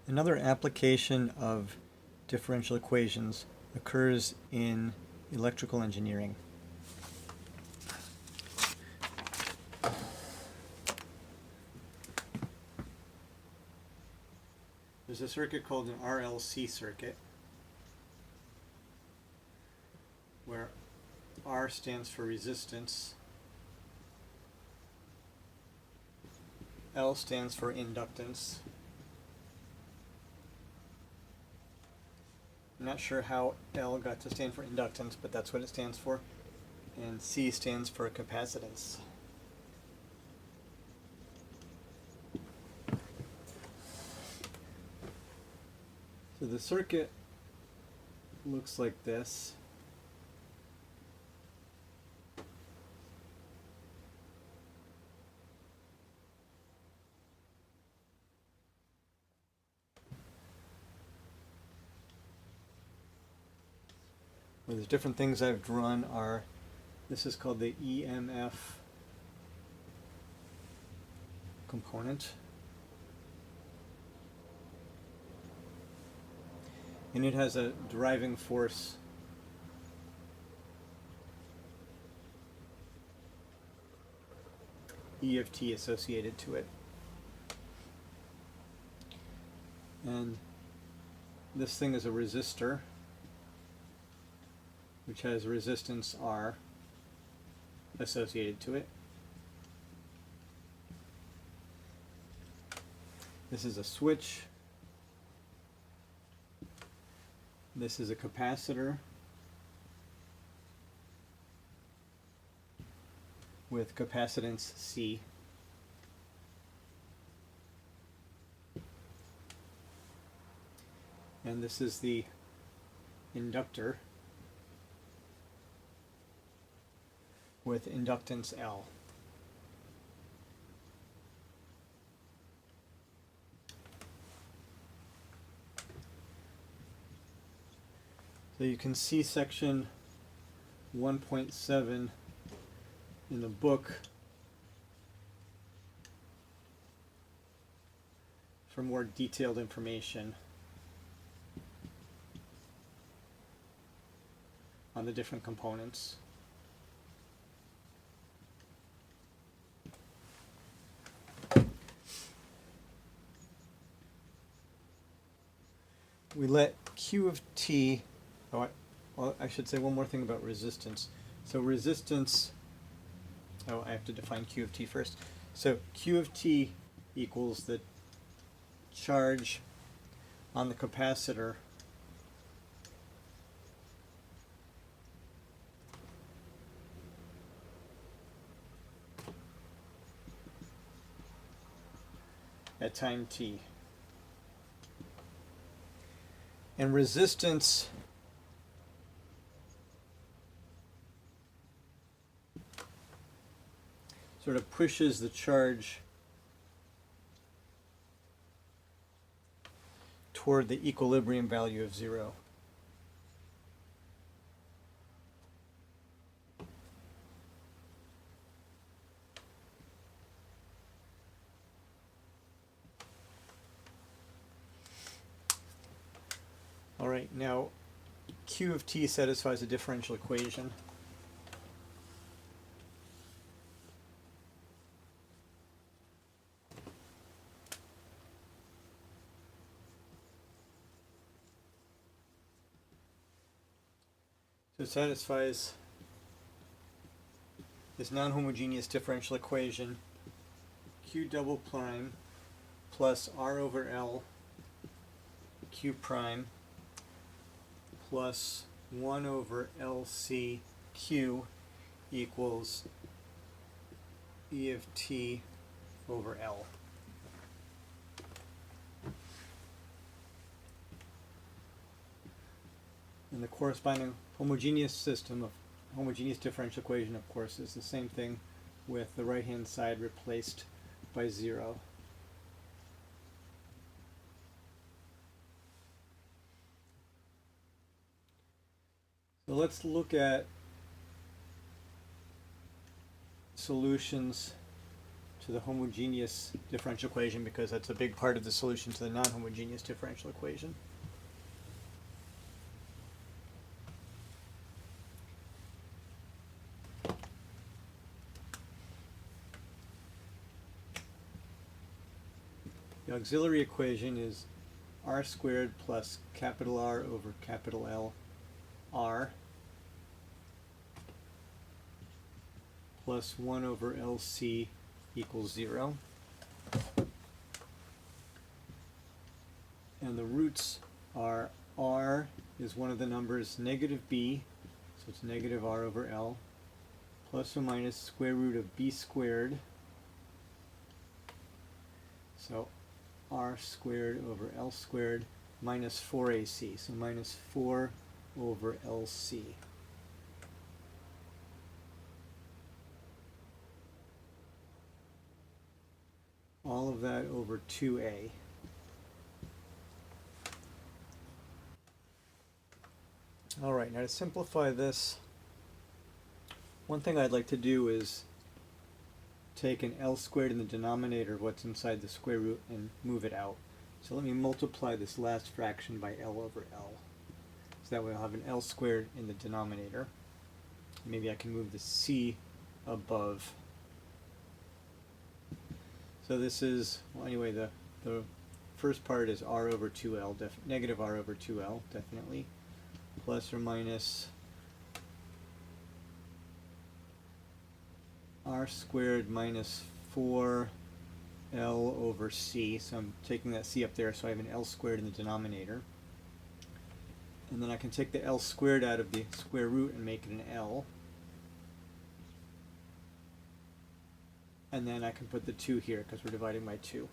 Another application of differential equations occurs in electrical engineering. There's a circuit called an RLC circuit, where R stands for resistance, L stands for inductance. I'm not sure how L got to stand for inductance, but that's what it stands for. And C stands for capacitance. So the circuit looks like this. Well, the different things I've drawn are, this is called the EMF component. And it has a driving force E of t associated to it. And this thing is a resistor, which has resistance R associated to it. This is a switch. This is a capacitor with capacitance C. And this is the inductor with inductance L. So you can see section 1.7 in the book for more detailed information on the different components. We let Q of t, well, I should say one more thing about resistance. So resistance, I have to define Q of t first. So Q of t equals the charge on the capacitor at time t. And resistance sort of pushes the charge toward the equilibrium value of 0. All right, now Q of t satisfies a differential equation. So it satisfies this non-homogeneous differential equation, Q double prime plus R over L Q prime plus 1 over LC Q equals E of t over L. And the corresponding homogeneous system of homogeneous differential equation, of course, is the same thing with the right-hand side replaced by 0. So let's look at solutions to the homogeneous differential equation because that's a big part of the solution to the non-homogeneous differential equation. The auxiliary equation is r squared plus capital R over capital L r plus 1 over LC equals 0. And the roots are r is one of the numbers negative b, so it's negative r over L, plus or minus square root of b squared, so r squared over L squared minus 4ac, so minus 4 over LC. All of that over 2a. All right, now to simplify this, one thing I'd like to do is take an L squared in the denominator of what's inside the square root and move it out. So let me multiply this last fraction by L over L. So that way I'll have an L squared in the denominator. Maybe I can move the C above. So this is, well, anyway, the first part is r over 2L, negative r over 2L, definitely, plus or minus r squared minus 4L over C. So I'm taking that C up there, so I have an L squared in the denominator. And then I can take the L squared out of the square root and make it an L. And then I can put the 2 here because we're dividing by 2.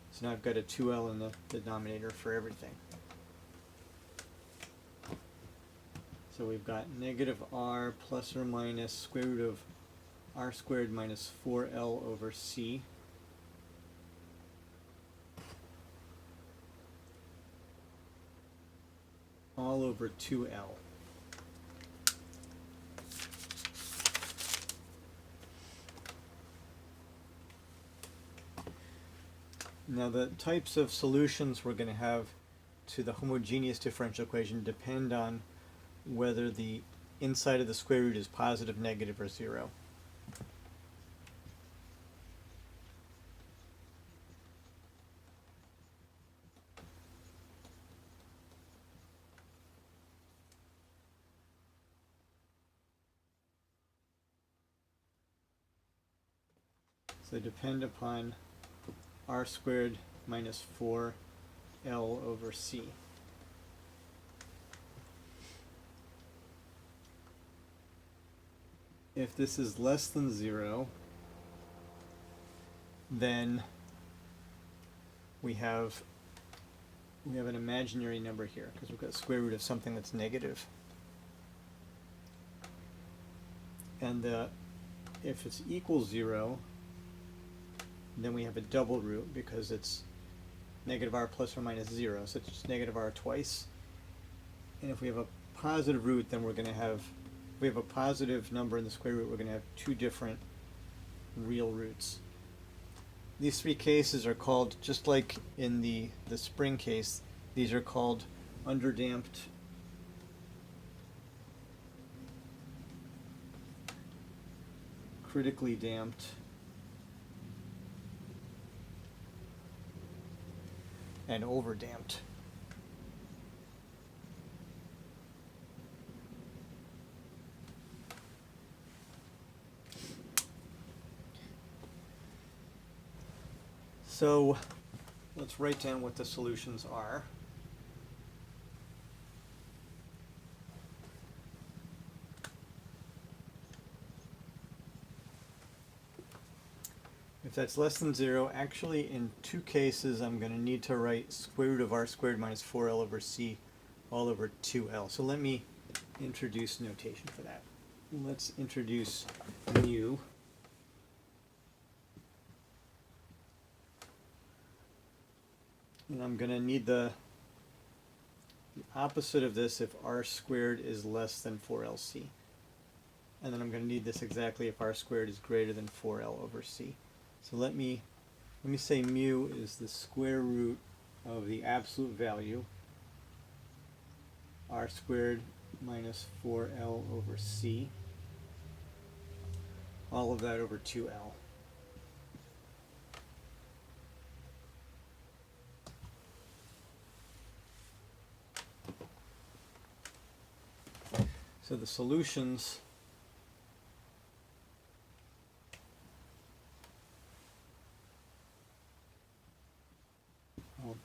So now I've got a 2L in the denominator for everything. So we've got negative r plus or minus square root of r squared minus 4L over C. All over 2L. Now the types of solutions we're going to have to the homogeneous differential equation depend on whether the inside of the square root is positive, negative, or 0. So they depend upon r squared minus 4L over C. If this is less than 0, then we have an imaginary number here because we've got a square root of something that's negative. And if it's equals 0, then we have a double root because it's negative r plus or minus 0, so it's just negative r twice. And if we have a positive root, then we're going to have, if we have a positive number in the square root, we're going to have 2 different real roots. These 3 cases are called, just like in the spring case, these are called underdamped, critically damped, and overdamped. So let's write down what the solutions are. If that's less than 0, actually in 2 cases I'm going to need to write square root of r squared minus 4L over C all over 2L. So let me introduce notation for that. Let's introduce mu. And I'm going to need the opposite of this if r squared is less than 4LC. And then I'm going to need this exactly if r squared is greater than 4L over C. So let me say mu is the square root of the absolute value, r squared minus 4l over c, all of that over 2l. So the solutions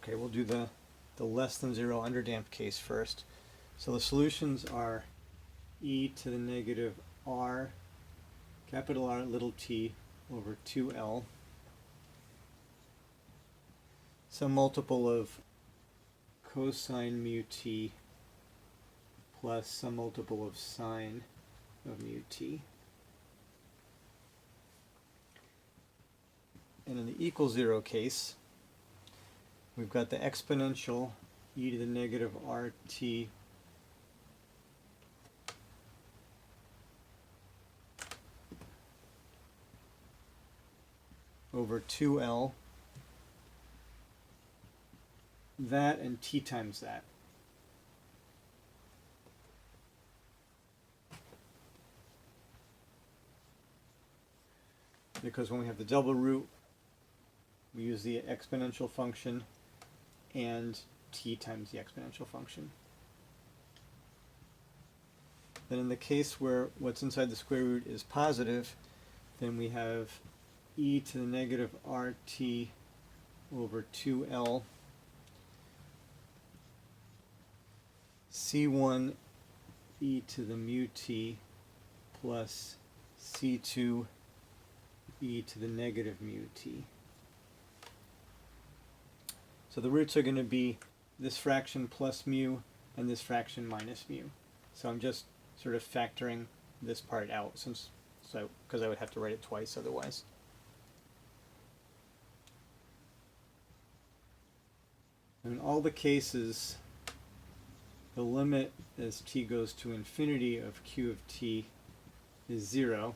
okay, we'll do the less than 0 underdamped case first. So the solutions are e to the negative r, capital R little t, over 2l, some multiple of cosine mu t plus some multiple of sine of mu t. And in the equal 0 case, we've got the exponential e to the negative rt over 2l, that and t times that. Because when we have the double root, we use the exponential function and t times the exponential function. Then in the case where what's inside the square root is positive, then we have e to the negative rt over 2l, c1 e to the mu t plus c2 e to the negative mu t. So the roots are going to be this fraction plus mu and this fraction minus mu. So I'm just sort of factoring this part out because I would have to write it twice otherwise. In all the cases, the limit as t goes to infinity of q of t is 0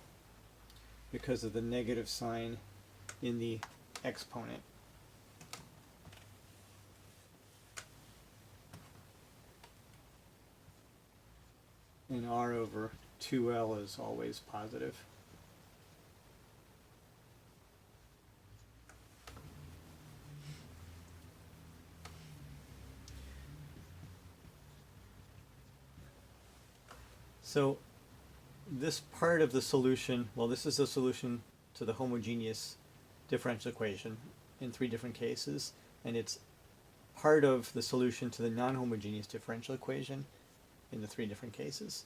because of the negative sign in the exponent. And r over 2l is always positive. So this part of the solution, well, this is the solution to the homogeneous differential equation in 3 different cases, and it's part of the solution to the non-homogeneous differential equation in the 3 different cases.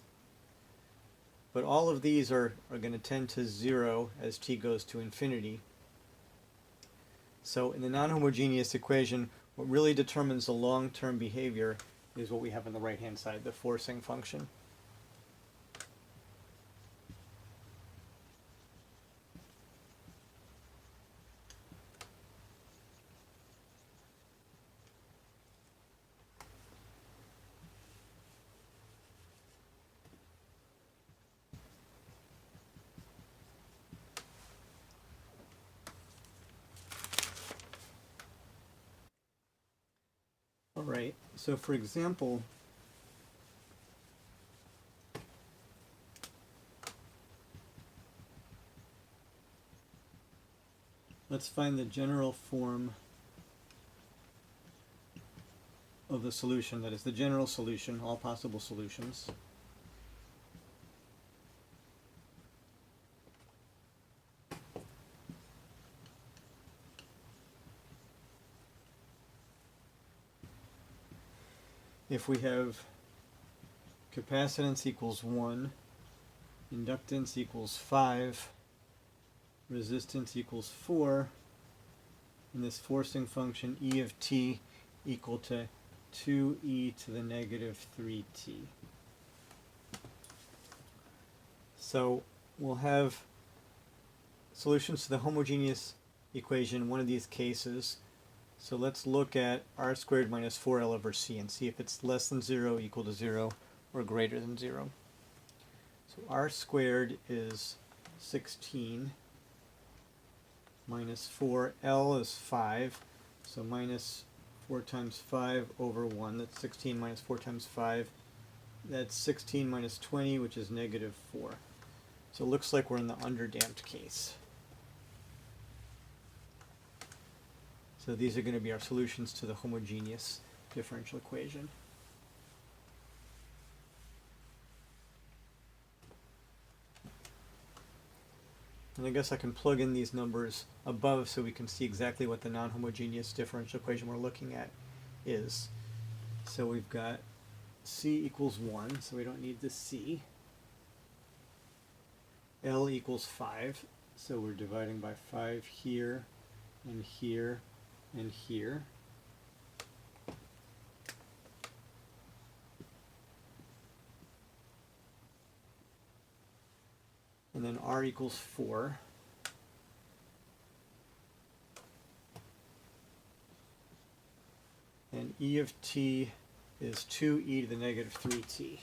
But all of these are going to tend to 0 as t goes to infinity. So in the non-homogeneous equation, what really determines the long-term behavior is what we have on the right-hand side, the forcing function. Alright, so for example, let's find the general form of the solution, that is the general solution, all possible solutions. If we have capacitance equals 1, inductance equals 5, resistance equals 4, and this forcing function e of t equal to 2e to the negative 3t. So we'll have solutions to the homogeneous equation in one of these cases. So let's look at r squared minus 4l over c and see if it's less than 0, equal to 0, or greater than 0. So r squared is 16. minus 4L is 5. So minus 4 times 5 over 1. That's 16 minus 4 times 5. That's 16 minus 20, which is negative 4. So it looks like we're in the underdamped case. So these are going to be our solutions to the homogeneous differential equation. And I guess I can plug in these numbers above so we can see exactly what the non-homogeneous differential equation we're looking at is. So we've got C equals 1, so we don't need the C. L equals 5, so we're dividing by 5 here, and here, and here. And then R equals 4. And E of t is 2e to the negative 3t.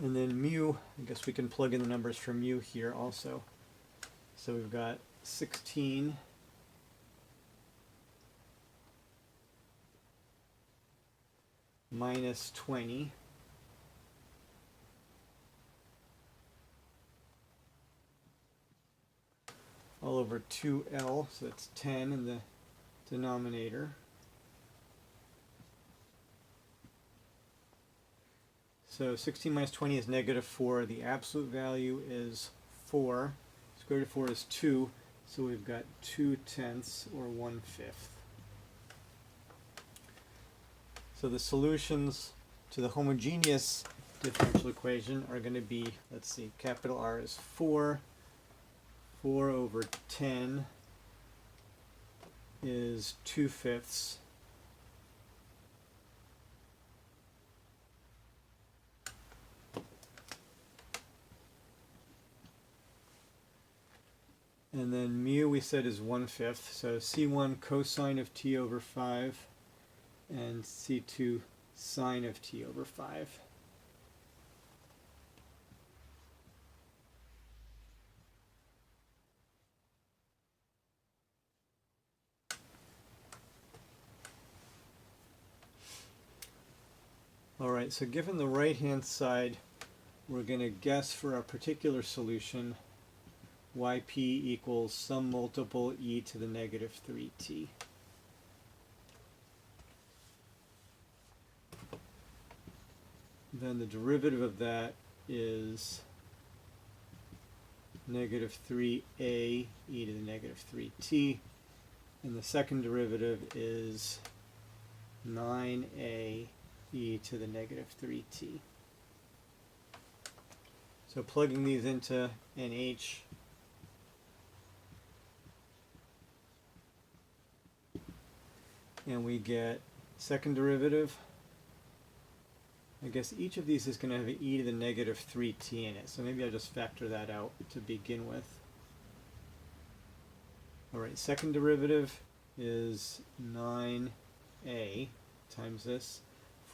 And then mu, I guess we can plug in the numbers for mu here also. So we've got 16 minus 20 all over 2L, so that's 10 in the denominator. So 16 minus 20 is negative 4. The absolute value is 4. Square root of 4 is 2. So we've got 2/10 or 1/5. So the solutions to the homogeneous differential equation are going to be, let's see, capital R is 4. 4 over 10 is 2/5. And then mu we said is 1/5. So C1 cosine of t over 5 and C2 sine of t over 5. Alright, so given the right-hand side, we're going to guess for our particular solution yp equals some multiple e to the negative 3t. Then the derivative of that is negative 3a e to the negative 3t. And the second derivative is 9a e to the negative 3t. So plugging these into NH, and we get second derivative. I guess each of these is going to have an e to the negative 3t in it, so maybe I'll just factor that out to begin with. Alright, second derivative is 9a times this.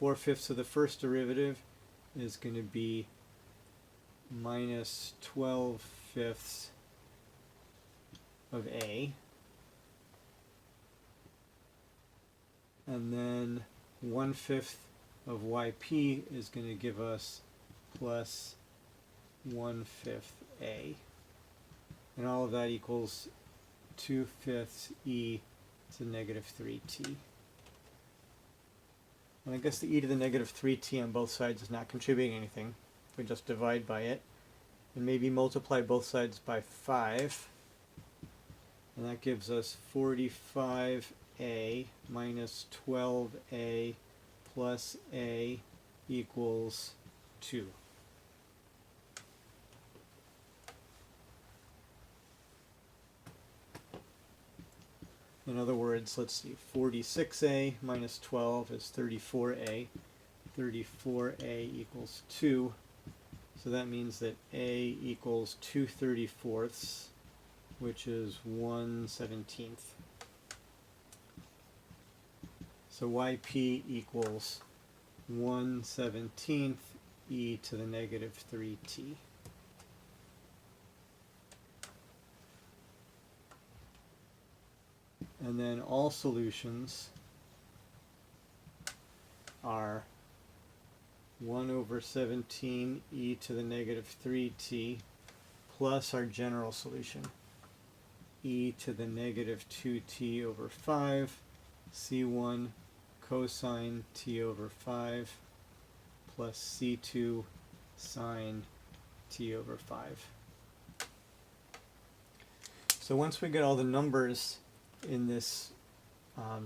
4/5 of the first derivative is going to be minus 12/5 of a. And then 1/5 of yp is going to give us plus 1/5 a. And all of that equals 2/5 e to negative 3t. And I guess the e to the negative 3t on both sides is not contributing anything. We just divide by it. And maybe multiply both sides by 5. And that gives us 45a minus 12a plus a equals 2. In other words, let's see, 46a minus 12 is 34a. 34a equals 2. So that means that a equals 2/34, which is 1/17. So yp equals 1/17 e to the negative 3t. And then all solutions are 1/17 e to the negative 3t plus our general solution, e to the negative 2t over 5, c1 cosine t over 5 plus c2 sine t over 5. So once we get all the numbers in this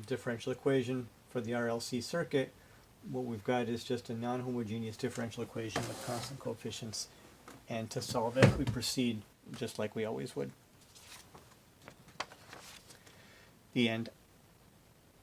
differential equation for the RLC circuit, what we've got is just a non-homogeneous differential equation with constant coefficients, and to solve it we proceed just like we always would. The end.